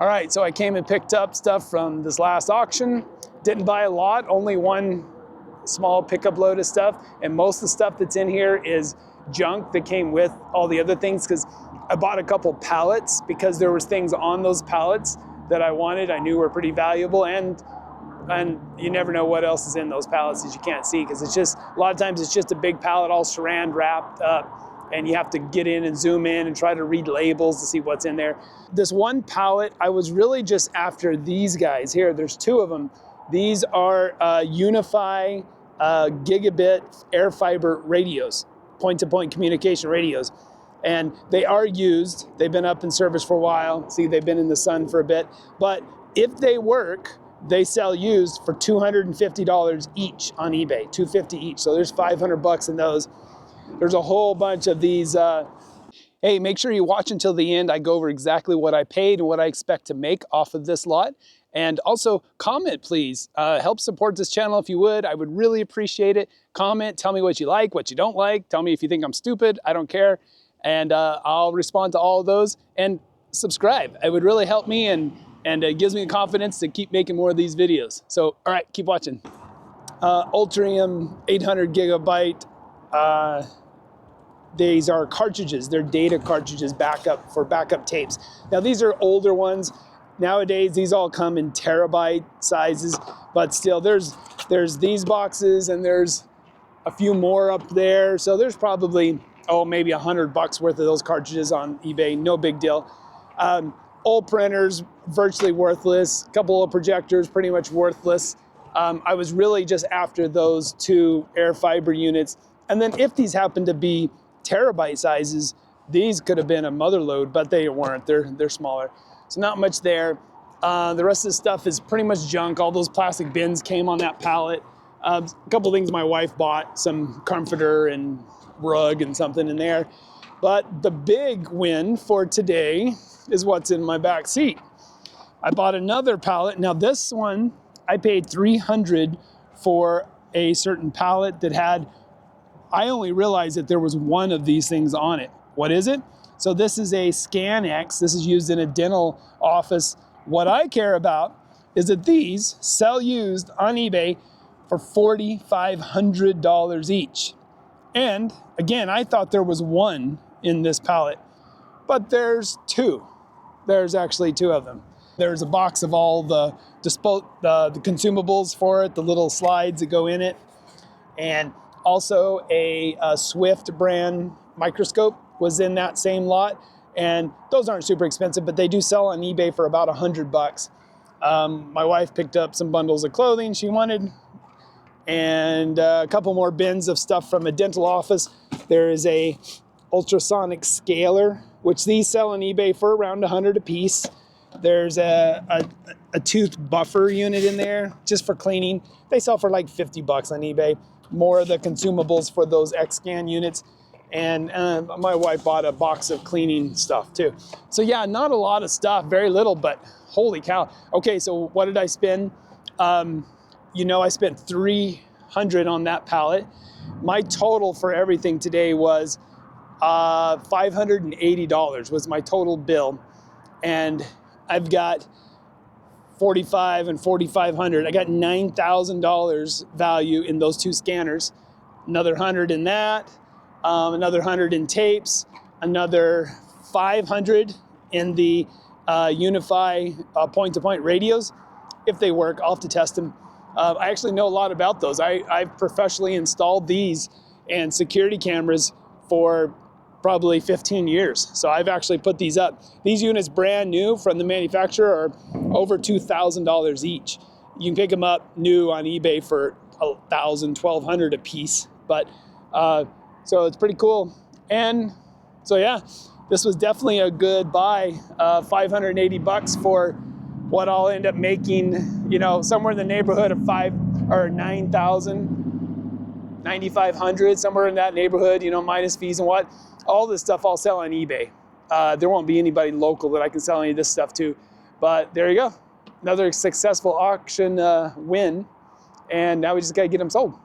All right, so I came and picked up stuff from this last auction. Didn't buy a lot, only one small pickup load of stuff. And most of the stuff that's in here is junk that came with all the other things, because I bought a couple pallets because there was things on those pallets that I wanted, I knew were pretty valuable, and you never know what else is in those pallets that you can't see, because it's just, a lot of times it's just a big pallet all saran wrapped up, and you have to get in and zoom in and try to read labels to see what's in there. This one pallet, I was really just after these guys here. There's two of them. These are Unify gigabit air fiber radios, point-to-point communication radios. And they are used. They've been up in service for a while. See, they've been in the sun for a bit. But if they work, they sell used for $250 each on eBay, $250 each. So there's $500 in those. There's a whole bunch of these. Hey, make sure you watch until the end. I go over exactly what I paid and what I expect to make off of this lot. And also comment, please. Help support this channel if you would. I would really appreciate it. Comment, tell me what you like, what you don't like. Tell me if you think I'm stupid. I don't care. And I'll respond to all of those. And subscribe. It would really help me, and it gives me the confidence to keep making more of these videos. So, all right, keep watching. Ultrium 800 gigabyte. These are cartridges. They're data cartridges, for backup tapes. Now, these are older ones. Nowadays, these all come in terabyte sizes, but still, there's these boxes, and there's a few more up there. So there's probably, maybe $100 worth of those cartridges on eBay. No big deal. Old printers, virtually worthless. A couple of projectors, pretty much worthless. I was really just after those two air fiber units. And then if these happen to be terabyte sizes, these could have been a mother load, but they weren't. They're smaller. So not much there. The rest of the stuff is pretty much junk. All those plastic bins came on that pallet. A couple things my wife bought, some comforter and rug and something in there. But the big win for today is what's in my back seat. I bought another pallet. Now this one, I paid $300 for a certain pallet that had, I only realized that there was one of these things on it. What is it? So this is a ScanX. This is used in a dental office. What I care about is that these sell used on eBay for $4,500 each. And again, I thought there was one in this pallet, but there's two. There's actually two of them. There's a box of all the consumables for it, the little slides that go in it, and also a Swift brand microscope was in that same lot. And those aren't super expensive, but they do sell on eBay for about $100. My wife picked up some bundles of clothing she wanted, and a couple more bins of stuff from a dental office. There is a ultrasonic scaler, which these sell on eBay for around $100 a piece. There's a tooth buffer unit in there just for cleaning. They sell for like $50 on eBay. More of the consumables for those X-Scan units. And my wife bought a box of cleaning stuff too. So yeah, not a lot of stuff, very little, but holy cow. Okay, so what did I spend? I spent $300 on that pallet. My total for everything today was $580 was my total bill. And I've got $4,500 and $4,500. I got $9,000 value in those two scanners. Another $100 in that. Another $100 in tapes, another $500 in the Unify point-to-point radios. If they work, I'll have to test them. I actually know a lot about those. I've professionally installed these and security cameras for probably 15 years. So I've actually put these up. These units brand new from the manufacturer are over $2,000 each. You can pick them up new on eBay for $1,000, $1,200 a piece. But so it's pretty cool. And so yeah, this was definitely a good buy. $580 for what I'll end up making, somewhere in the neighborhood of $9,000, $9,500, somewhere in that neighborhood, minus fees and what. All this stuff I'll sell on eBay. There won't be anybody local that I can sell any of this stuff to. But there you go. Another successful auction win. And now we just got to get them sold.